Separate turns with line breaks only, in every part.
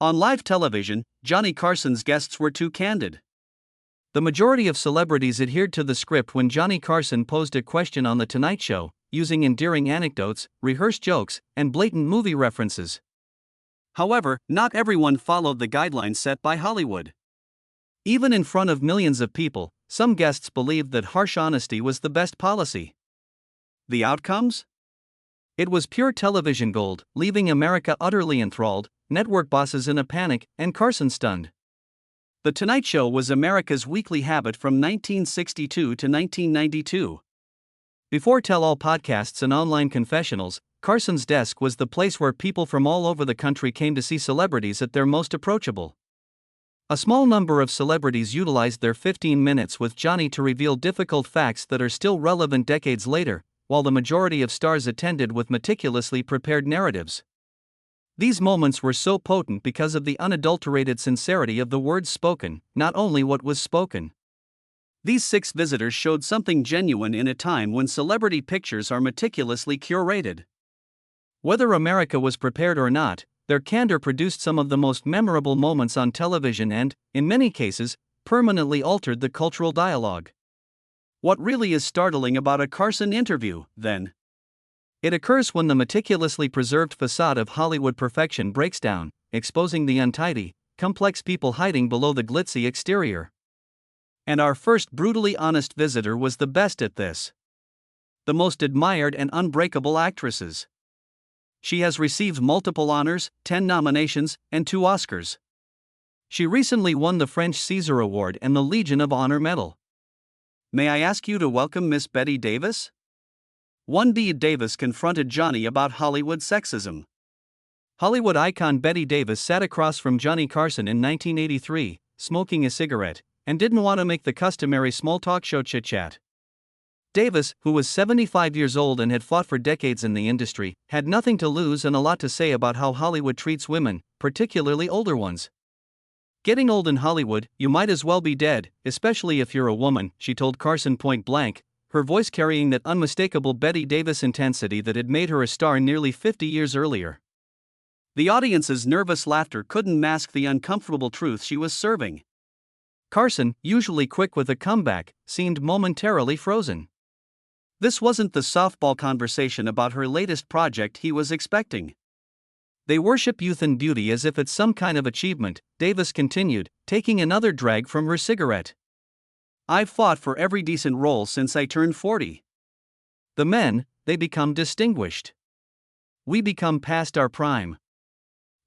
On live television, Johnny Carson's guests were too candid. The majority of celebrities adhered to the script when Johnny Carson posed a question on The Tonight Show, using endearing anecdotes, rehearsed jokes, and blatant movie references. However, not everyone followed the guidelines set by Hollywood. Even in front of millions of people, some guests believed that harsh honesty was the best policy. The outcomes? It was pure television gold, leaving America utterly enthralled, network bosses in a panic, and Carson stunned. The Tonight Show was America's weekly habit from 1962 to 1992. Before tell-all podcasts and online confessionals, Carson's desk was the place where people from all over the country came to see celebrities at their most approachable. A small number of celebrities utilized their 15 minutes with Johnny to reveal difficult facts that are still relevant decades later, while the majority of stars attended with meticulously prepared narratives. These moments were so potent because of the unadulterated sincerity of the words spoken, not only what was spoken. These 6 visitors showed something genuine in a time when celebrity pictures are meticulously curated. Whether America was prepared or not, their candor produced some of the most memorable moments on television and, in many cases, permanently altered the cultural dialogue. What really is startling about a Carson interview, then? It occurs when the meticulously preserved facade of Hollywood perfection breaks down, exposing the untidy, complex people hiding below the glitzy exterior. And our first brutally honest visitor was the best at this. The most admired and unbreakable actresses. She has received multiple honors, 10 nominations, and 2 Oscars. She recently won the French César Award and the Legion of Honor Medal. May I ask you to welcome Miss Bette Davis? 1D Davis confronted Johnny about Hollywood sexism. Hollywood icon Bette Davis sat across from Johnny Carson in 1983, smoking a cigarette, and didn't want to make the customary small talk show chit-chat. Davis, who was 75 years old and had fought for decades in the industry, had nothing to lose and a lot to say about how Hollywood treats women, particularly older ones. "Getting old in Hollywood, you might as well be dead, especially if you're a woman," she told Carson point blank, her voice carrying that unmistakable Bette Davis intensity that had made her a star nearly 50 years earlier. The audience's nervous laughter couldn't mask the uncomfortable truth she was serving. Carson, usually quick with a comeback, seemed momentarily frozen. This wasn't the softball conversation about her latest project he was expecting. "They worship youth and beauty as if it's some kind of achievement," Davis continued, taking another drag from her cigarette. "I've fought for every decent role since I turned 40. The men, they become distinguished. We become past our prime."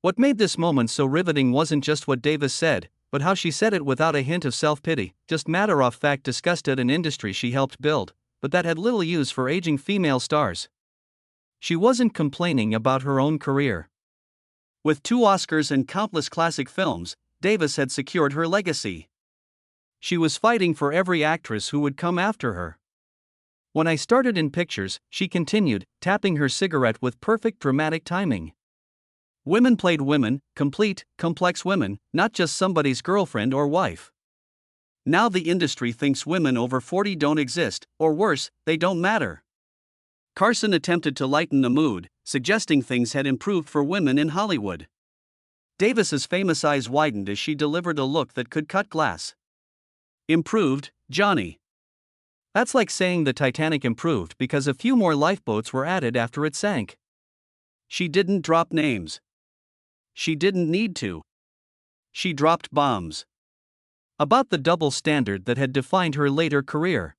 What made this moment so riveting wasn't just what Davis said, but how she said it without a hint of self-pity, just matter-of-fact disgust at an industry she helped build, but that had little use for aging female stars. She wasn't complaining about her own career. With 2 Oscars and countless classic films, Davis had secured her legacy. She was fighting for every actress who would come after her. "When I started in pictures," she continued, tapping her cigarette with perfect dramatic timing, "women played women, complete, complex women, not just somebody's girlfriend or wife. Now the industry thinks women over 40 don't exist, or worse, they don't matter." Carson attempted to lighten the mood, suggesting things had improved for women in Hollywood. Davis's famous eyes widened as she delivered a look that could cut glass. "Improved, Johnny? That's like saying the Titanic improved because a few more lifeboats were added after it sank." She didn't drop names. She didn't need to. She dropped bombs. About the double standard that had defined her later career.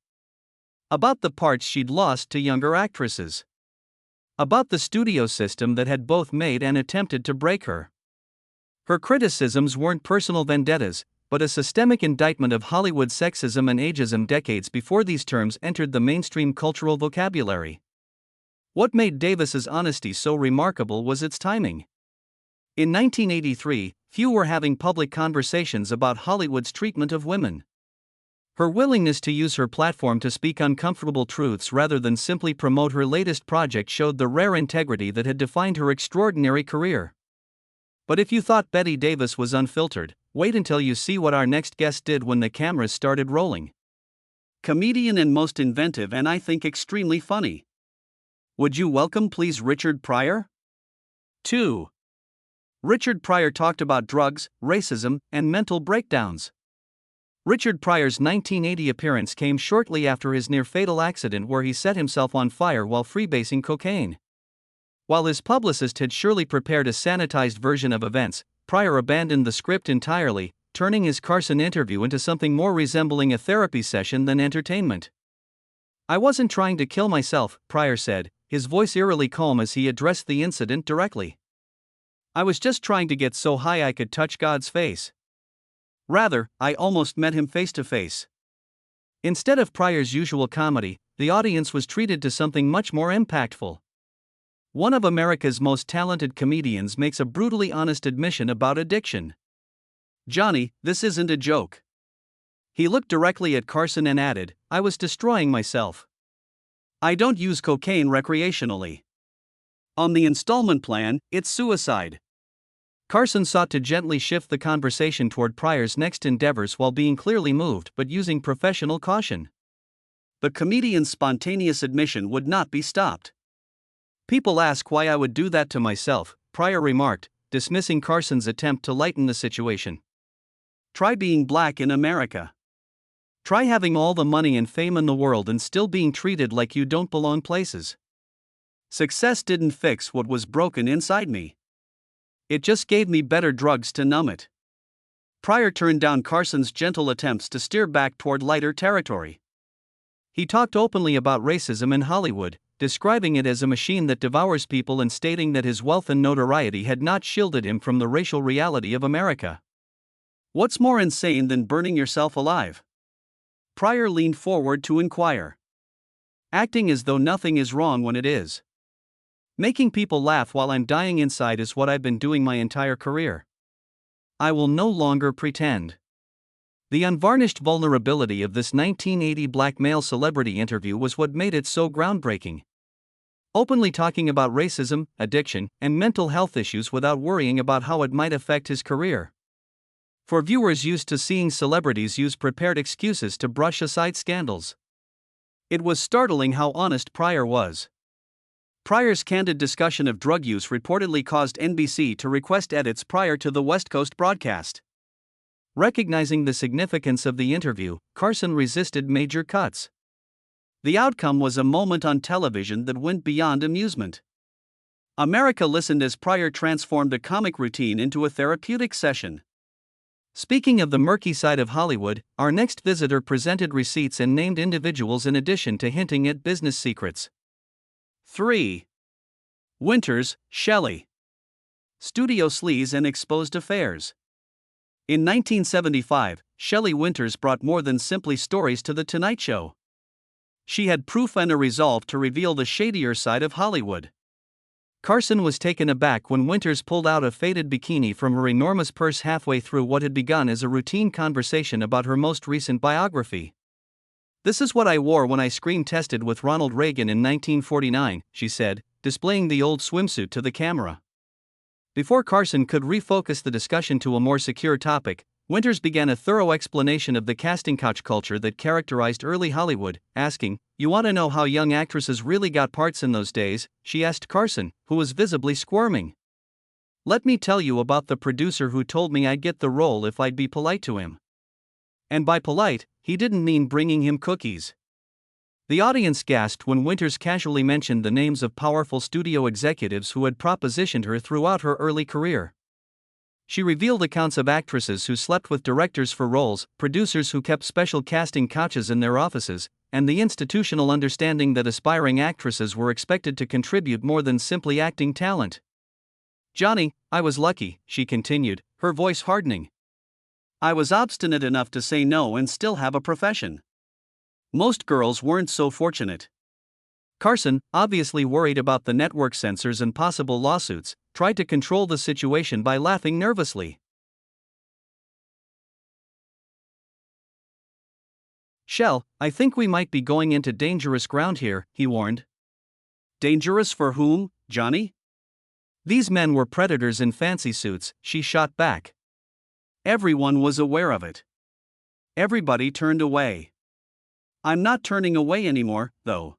About the parts she'd lost to younger actresses. About the studio system that had both made and attempted to break her. Her criticisms weren't personal vendettas, but a systemic indictment of Hollywood sexism and ageism decades before these terms entered the mainstream cultural vocabulary. What made Davis's honesty so remarkable was its timing. In 1983, few were having public conversations about Hollywood's treatment of women. Her willingness to use her platform to speak uncomfortable truths rather than simply promote her latest project showed the rare integrity that had defined her extraordinary career. But if you thought Bette Davis was unfiltered, wait until you see what our next guest did when the cameras started rolling. Comedian and most inventive and I think extremely funny. Would you welcome please Richard Pryor? 2. Richard Pryor talked about drugs, racism, and mental breakdowns. Richard Pryor's 1980 appearance came shortly after his near-fatal accident where he set himself on fire while freebasing cocaine. While his publicist had surely prepared a sanitized version of events, Pryor abandoned the script entirely, turning his Carson interview into something more resembling a therapy session than entertainment. "I wasn't trying to kill myself," Pryor said, his voice eerily calm as he addressed the incident directly. "I was just trying to get so high I could touch God's face. Rather, I almost met him face to face." Instead of Pryor's usual comedy, the audience was treated to something much more impactful. One of America's most talented comedians makes a brutally honest admission about addiction. "Johnny, this isn't a joke." He looked directly at Carson and added, "I was destroying myself. I don't use cocaine recreationally. On the installment plan, it's suicide." Carson sought to gently shift the conversation toward Pryor's next endeavors while being clearly moved but using professional caution. The comedian's spontaneous admission would not be stopped. "People ask why I would do that to myself," Pryor remarked, dismissing Carson's attempt to lighten the situation. "Try being black in America. Try having all the money and fame in the world and still being treated like you don't belong places. Success didn't fix what was broken inside me. It just gave me better drugs to numb it." Pryor turned down Carson's gentle attempts to steer back toward lighter territory. He talked openly about racism in Hollywood, describing it as a machine that devours people and stating that his wealth and notoriety had not shielded him from the racial reality of America. "What's more insane than burning yourself alive?" Pryor leaned forward to inquire. "Acting as though nothing is wrong when it is. Making people laugh while I'm dying inside is what I've been doing my entire career. I will no longer pretend." The unvarnished vulnerability of this 1980 black male celebrity interview was what made it so groundbreaking. Openly talking about racism, addiction, and mental health issues without worrying about how it might affect his career. For viewers used to seeing celebrities use prepared excuses to brush aside scandals, it was startling how honest Pryor was. Pryor's candid discussion of drug use reportedly caused NBC to request edits prior to the West Coast broadcast. Recognizing the significance of the interview, Carson resisted major cuts. The outcome was a moment on television that went beyond amusement. America listened as Pryor transformed a comic routine into a therapeutic session. Speaking of the murky side of Hollywood, our next visitor presented receipts and named individuals in addition to hinting at business secrets. 3. Winters, Shelley. Studio sleaze and exposed affairs. In 1975, Shelley Winters brought more than simply stories to The Tonight Show. She had proof and a resolve to reveal the shadier side of Hollywood. Carson was taken aback when Winters pulled out a faded bikini from her enormous purse halfway through what had begun as a routine conversation about her most recent biography. "This is what I wore when I screen tested with Ronald Reagan in 1949, she said, displaying the old swimsuit to the camera. Before Carson could refocus the discussion to a more secure topic, Winters began a thorough explanation of the casting couch culture that characterized early Hollywood, asking, "You want to know how young actresses really got parts in those days?" she asked Carson, who was visibly squirming. "Let me tell you about the producer who told me I'd get the role if I'd be polite to him." And by polite, he didn't mean bringing him cookies. The audience gasped when Winters casually mentioned the names of powerful studio executives who had propositioned her throughout her early career. She revealed accounts of actresses who slept with directors for roles, producers who kept special casting couches in their offices, and the institutional understanding that aspiring actresses were expected to contribute more than simply acting talent. "Johnny, I was lucky," she continued, her voice hardening. "I was obstinate enough to say no and still have a profession. Most girls weren't so fortunate." Carson, obviously worried about the network censors and possible lawsuits, tried to control the situation by laughing nervously. "Shell, I think we might be going into dangerous ground here," he warned. "Dangerous for whom, Johnny?" "These men were predators in fancy suits," she shot back. Everyone was aware of it. Everybody turned away. "I'm not turning away anymore, though."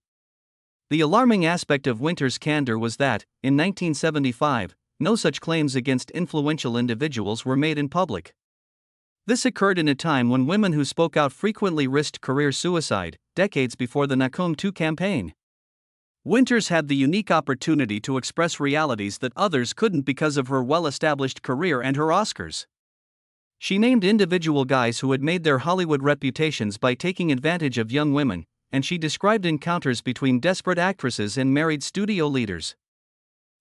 The alarming aspect of Winters' candor was that, in 1975, no such claims against influential individuals were made in public. This occurred in a time when women who spoke out frequently risked career suicide, decades before the Nakum 2 campaign. Winters had the unique opportunity to express realities that others couldn't because of her well-established career and her Oscars. She named individual guys who had made their Hollywood reputations by taking advantage of young women, and she described encounters between desperate actresses and married studio leaders.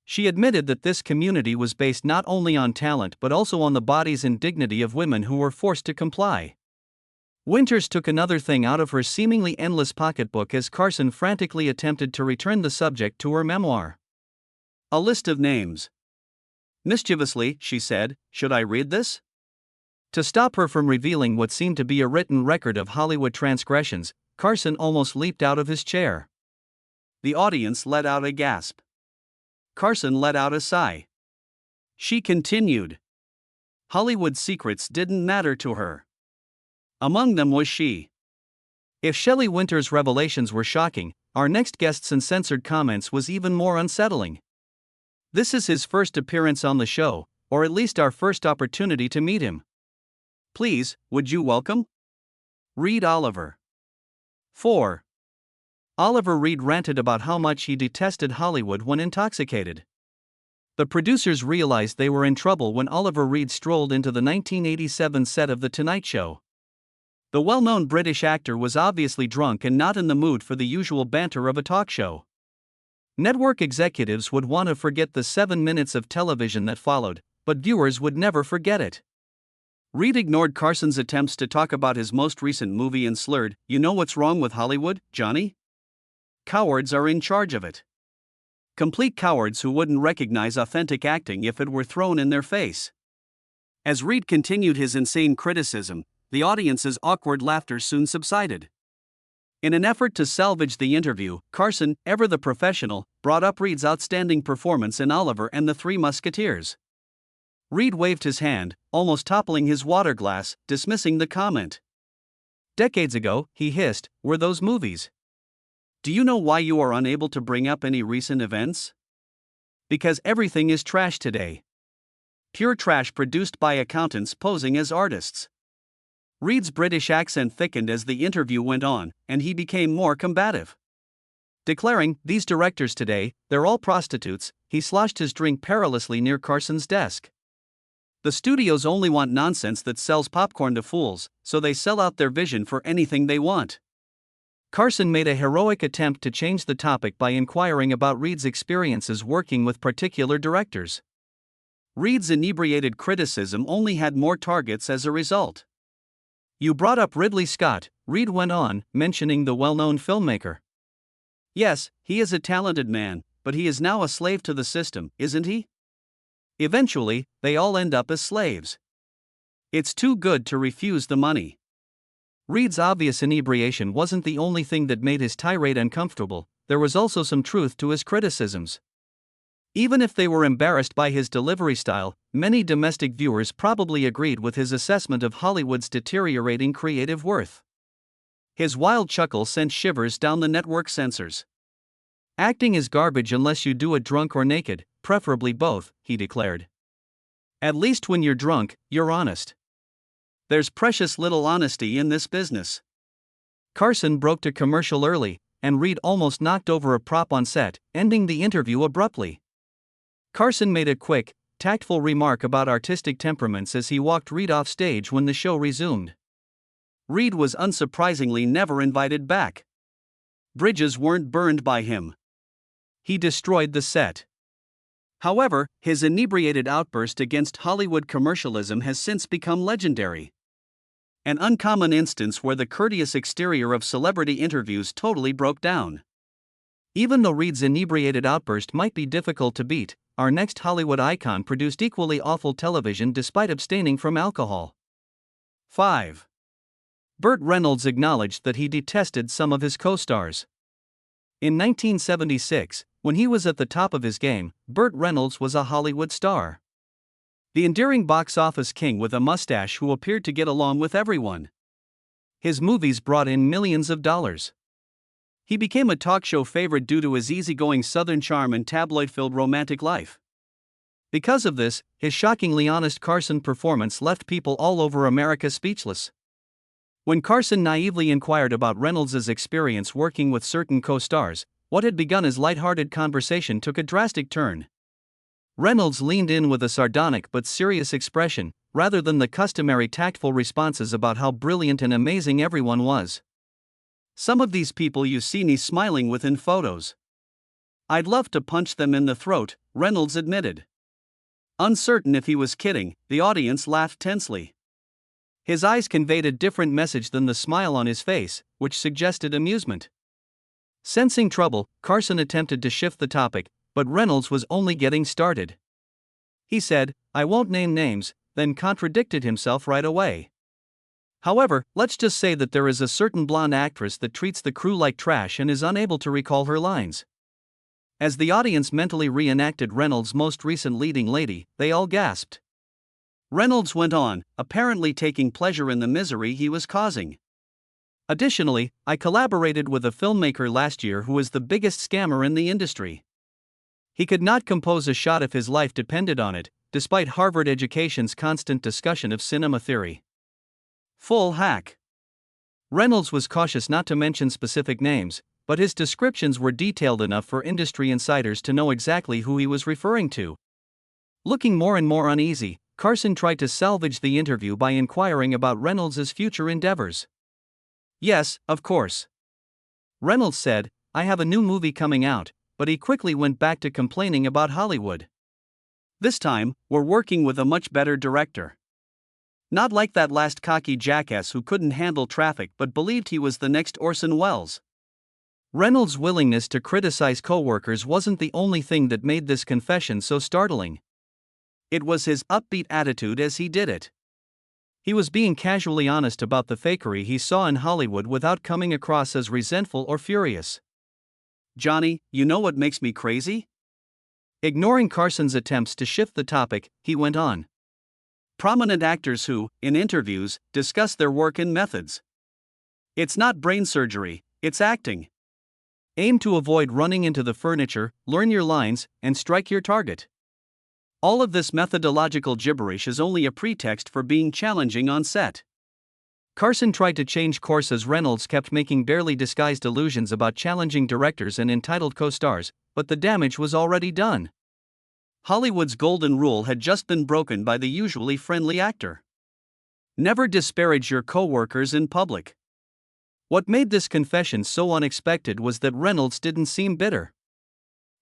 She admitted that this community was based not only on talent but also on the bodies and dignity of women who were forced to comply. Winters took another thing out of her seemingly endless pocketbook as Carson frantically attempted to return the subject to her memoir. A list of names. Mischievously, she said, "Should I read this?" To stop her from revealing what seemed to be a written record of Hollywood transgressions, Carson almost leaped out of his chair. The audience let out a gasp. Carson let out a sigh. She continued. Hollywood secrets didn't matter to her. Among them was she. If Shelley Winters' revelations were shocking, our next guest's uncensored comments was even more unsettling. This is his first appearance on the show, or at least our first opportunity to meet him. Please, would you welcome? Reed Oliver. 4. Oliver Reed ranted about how much he detested Hollywood when intoxicated. The producers realized they were in trouble when Oliver Reed strolled into the 1987 set of The Tonight Show. The well-known British actor was obviously drunk and not in the mood for the usual banter of a talk show. Network executives would want to forget the 7 minutes of television that followed, but viewers would never forget it. Reed ignored Carson's attempts to talk about his most recent movie and slurred, "You know what's wrong with Hollywood, Johnny? Cowards are in charge of it. Complete cowards who wouldn't recognize authentic acting if it were thrown in their face." As Reed continued his insane criticism, the audience's awkward laughter soon subsided. In an effort to salvage the interview, Carson, ever the professional, brought up Reed's outstanding performance in Oliver and the Three Musketeers. Reed waved his hand, almost toppling his water glass, dismissing the comment. "Decades ago," he hissed, "were those movies. Do you know why you are unable to bring up any recent events? Because everything is trash today. Pure trash produced by accountants posing as artists." Reed's British accent thickened as the interview went on, and he became more combative. Declaring, "These directors today, they're all prostitutes," he sloshed his drink perilously near Carson's desk. The studios only want nonsense that sells popcorn to fools, so they sell out their vision for anything they want. Carson made a heroic attempt to change the topic by inquiring about Reed's experiences working with particular directors. Reed's inebriated criticism only had more targets as a result. "You brought up Ridley Scott," Reed went on, mentioning the well-known filmmaker. "Yes, he is a talented man, but he is now a slave to the system, isn't he? Eventually, they all end up as slaves. It's too good to refuse the money." Reed's obvious inebriation wasn't the only thing that made his tirade uncomfortable, there was also some truth to his criticisms. Even if they were embarrassed by his delivery style, many domestic viewers probably agreed with his assessment of Hollywood's deteriorating creative worth. His wild chuckle sent shivers down the network censors. "Acting is garbage unless you do it drunk or naked, preferably both," he declared. "At least when you're drunk, you're honest. There's precious little honesty in this business." Carson broke to commercial early, and Reed almost knocked over a prop on set, ending the interview abruptly. Carson made a quick, tactful remark about artistic temperaments as he walked Reed off stage when the show resumed. Reed was unsurprisingly never invited back. Bridges weren't burned by him. He destroyed the set. However, his inebriated outburst against Hollywood commercialism has since become legendary. An uncommon instance where the courteous exterior of celebrity interviews totally broke down. Even though Reed's inebriated outburst might be difficult to beat, our next Hollywood icon produced equally awful television despite abstaining from alcohol. 5. Burt Reynolds acknowledged that he detested some of his co-stars. In 1976, when he was at the top of his game, Burt Reynolds was a Hollywood star. The endearing box office king with a mustache who appeared to get along with everyone. His movies brought in millions of dollars. He became a talk show favorite due to his easygoing southern charm and tabloid-filled romantic life. Because of this, his shockingly honest Carson performance left people all over America speechless. When Carson naively inquired about Reynolds' experience working with certain co-stars, what had begun as light-hearted conversation took a drastic turn. Reynolds leaned in with a sardonic but serious expression, rather than the customary tactful responses about how brilliant and amazing everyone was. "Some of these people you see me smiling with in photos. I'd love to punch them in the throat," Reynolds admitted. Uncertain if he was kidding, the audience laughed tensely. His eyes conveyed a different message than the smile on his face, which suggested amusement. Sensing trouble, Carson attempted to shift the topic, but Reynolds was only getting started. He said, "I won't name names," then contradicted himself right away. "However, let's just say that there is a certain blonde actress that treats the crew like trash and is unable to recall her lines." As the audience mentally reenacted Reynolds' most recent leading lady, they all gasped. Reynolds went on, apparently taking pleasure in the misery he was causing. "Additionally, I collaborated with a filmmaker last year who is the biggest scammer in the industry. He could not compose a shot if his life depended on it, despite Harvard education's constant discussion of cinema theory." Full hack. Reynolds was cautious not to mention specific names, but his descriptions were detailed enough for industry insiders to know exactly who he was referring to. Looking more and more uneasy, Carson tried to salvage the interview by inquiring about Reynolds' future endeavors. "Yes, of course." Reynolds said, "I have a new movie coming out," but he quickly went back to complaining about Hollywood. "This time, we're working with a much better director. Not like that last cocky jackass who couldn't handle traffic but believed he was the next Orson Welles." Reynolds' willingness to criticize co-workers wasn't the only thing that made this confession so startling. It was his upbeat attitude as he did it. He was being casually honest about the fakery he saw in Hollywood without coming across as resentful or furious. "Johnny, you know what makes me crazy?" Ignoring Carson's attempts to shift the topic, he went on. "Prominent actors who, in interviews, discuss their work and methods. It's not brain surgery, it's acting. Aim to avoid running into the furniture, learn your lines, and strike your target. All of this methodological gibberish is only a pretext for being challenging on set." Carson tried to change course as Reynolds kept making barely disguised allusions about challenging directors and entitled co-stars, but the damage was already done. Hollywood's golden rule had just been broken by the usually friendly actor. Never disparage your co-workers in public. What made this confession so unexpected was that Reynolds didn't seem bitter.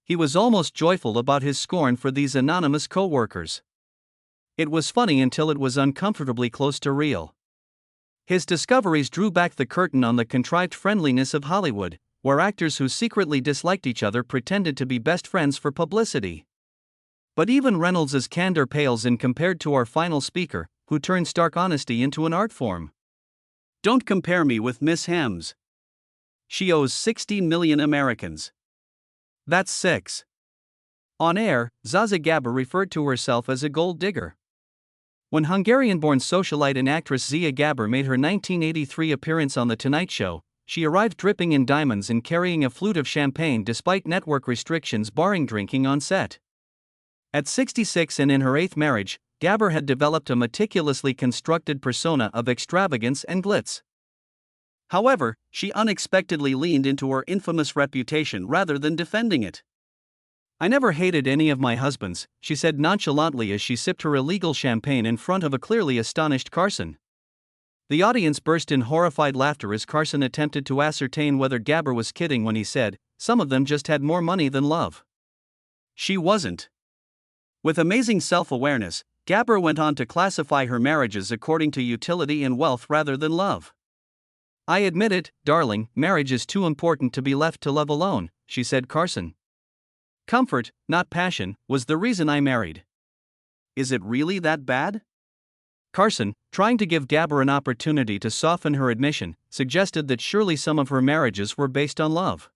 He was almost joyful about his scorn for these anonymous co-workers. It was funny until it was uncomfortably close to real. His discoveries drew back the curtain on the contrived friendliness of Hollywood, where actors who secretly disliked each other pretended to be best friends for publicity. But even Reynolds' candor pales in compared to our final speaker, who turned stark honesty into an art form. "Don't compare me with Miss Hems. She owes 60 million Americans. That's 6. On air, Zaza Gabor referred to herself as a gold digger. When Hungarian-born socialite and actress Zia Gabor made her 1983 appearance on The Tonight Show, she arrived dripping in diamonds and carrying a flute of champagne despite network restrictions barring drinking on set. At 66 and in her 8th marriage, Gabor had developed a meticulously constructed persona of extravagance and glitz. However, she unexpectedly leaned into her infamous reputation rather than defending it. "I never hated any of my husbands," she said nonchalantly as she sipped her illegal champagne in front of a clearly astonished Carson. The audience burst in horrified laughter as Carson attempted to ascertain whether Gabor was kidding when he said, "Some of them just had more money than love." She wasn't. With amazing self-awareness, Gabor went on to classify her marriages according to utility and wealth rather than love. "I admit it, darling, marriage is too important to be left to love alone," she said Carson. "Comfort, not passion, was the reason I married." "Is it really that bad?" Carson, trying to give Gabor an opportunity to soften her admission, suggested that surely some of her marriages were based on love.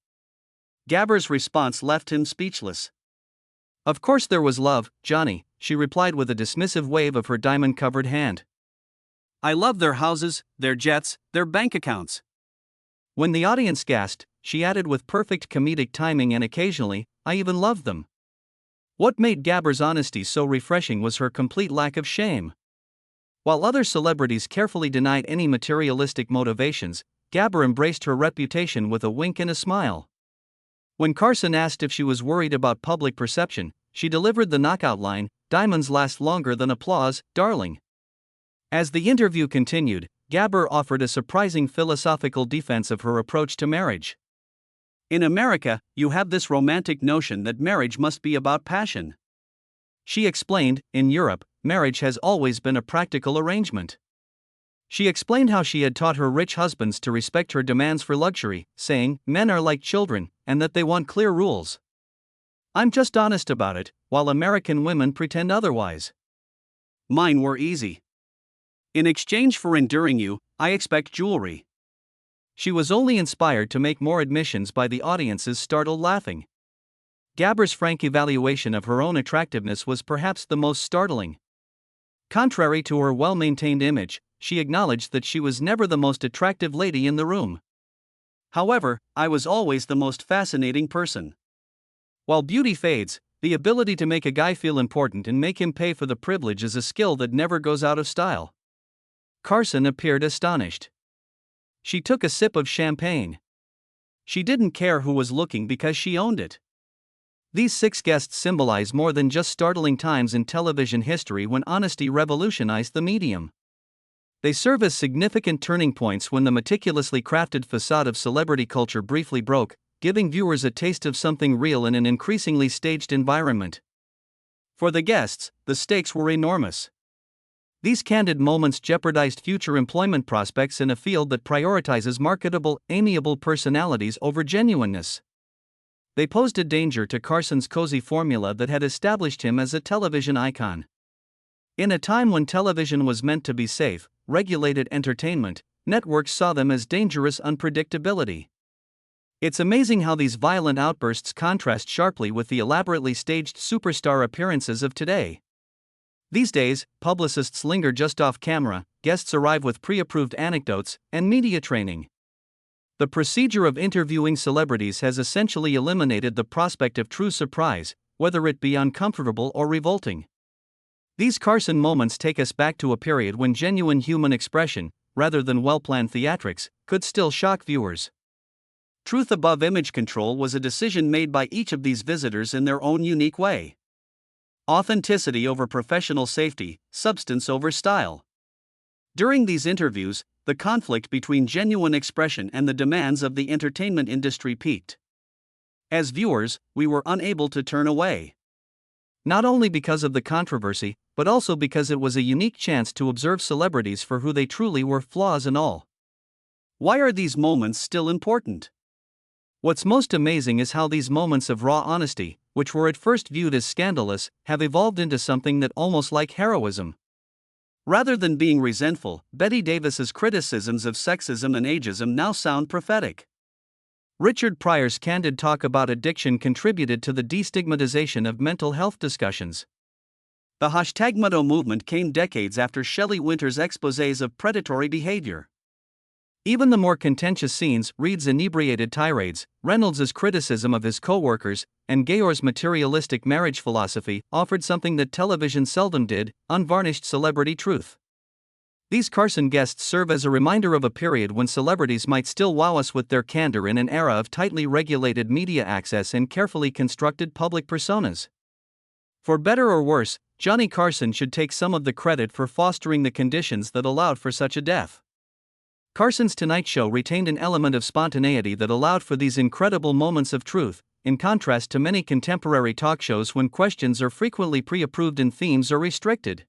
Gabor's response left him speechless. "Of course there was love, Johnny," she replied with a dismissive wave of her diamond-covered hand. "I love their houses, their jets, their bank accounts." When the audience gasped, she added with perfect comedic timing, "And occasionally, I even loved them." What made Gabber's honesty so refreshing was her complete lack of shame. While other celebrities carefully denied any materialistic motivations, Gabber embraced her reputation with a wink and a smile. When Carson asked if she was worried about public perception, she delivered the knockout line, "Diamonds last longer than applause, darling." As the interview continued, Gabber offered a surprising philosophical defense of her approach to marriage. "In America, you have this romantic notion that marriage must be about passion." She explained, "In Europe, marriage has always been a practical arrangement." She explained how she had taught her rich husbands to respect her demands for luxury, saying, "Men are like children, and that they want clear rules. I'm just honest about it, while American women pretend otherwise. Mine were easy. In exchange for enduring you, I expect jewelry." She was only inspired to make more admissions by the audience's startled laughing. Gabber's frank evaluation of her own attractiveness was perhaps the most startling. Contrary to her well-maintained image, she acknowledged that she was never the most attractive lady in the room. "However, I was always the most fascinating person." While beauty fades, the ability to make a guy feel important and make him pay for the privilege is a skill that never goes out of style. Carson appeared astonished. She took a sip of champagne. She didn't care who was looking because she owned it. These 6 guests symbolize more than just startling times in television history when honesty revolutionized the medium. They serve as significant turning points when the meticulously crafted facade of celebrity culture briefly broke, giving viewers a taste of something real in an increasingly staged environment. For the guests, the stakes were enormous. These candid moments jeopardized future employment prospects in a field that prioritizes marketable, amiable personalities over genuineness. They posed a danger to Carson's cozy formula that had established him as a television icon. In a time when television was meant to be safe, regulated entertainment, networks saw them as dangerous unpredictability. It's amazing how these violent outbursts contrast sharply with the elaborately staged superstar appearances of today. These days, publicists linger just off camera, guests arrive with pre-approved anecdotes, and media training. The procedure of interviewing celebrities has essentially eliminated the prospect of true surprise, whether it be uncomfortable or revolting. These Carson moments take us back to a period when genuine human expression, rather than well-planned theatrics, could still shock viewers. Truth above image control was a decision made by each of these visitors in their own unique way. Authenticity over professional safety, substance over style. During these interviews, the conflict between genuine expression and the demands of the entertainment industry peaked. As viewers, we were unable to turn away. Not only because of the controversy, but also because it was a unique chance to observe celebrities for who they truly were, flaws and all. Why are these moments still important? What's most amazing is how these moments of raw honesty, which were at first viewed as scandalous, have evolved into something that almost like heroism. Rather than being resentful, Bette Davis's criticisms of sexism and ageism now sound prophetic. Richard Pryor's candid talk about addiction contributed to the destigmatization of mental health discussions. The #Mutto movement came decades after Shelley Winter's exposés of predatory behavior. Even the more contentious scenes, Reed's inebriated tirades, Reynolds' criticism of his co-workers, and Gayor's materialistic marriage philosophy, offered something that television seldom did: unvarnished celebrity truth. These Carson guests serve as a reminder of a period when celebrities might still wow us with their candor in an era of tightly regulated media access and carefully constructed public personas. For better or worse, Johnny Carson should take some of the credit for fostering the conditions that allowed for such a death. Carson's Tonight Show retained an element of spontaneity that allowed for these incredible moments of truth, in contrast to many contemporary talk shows when questions are frequently pre-approved and themes are restricted.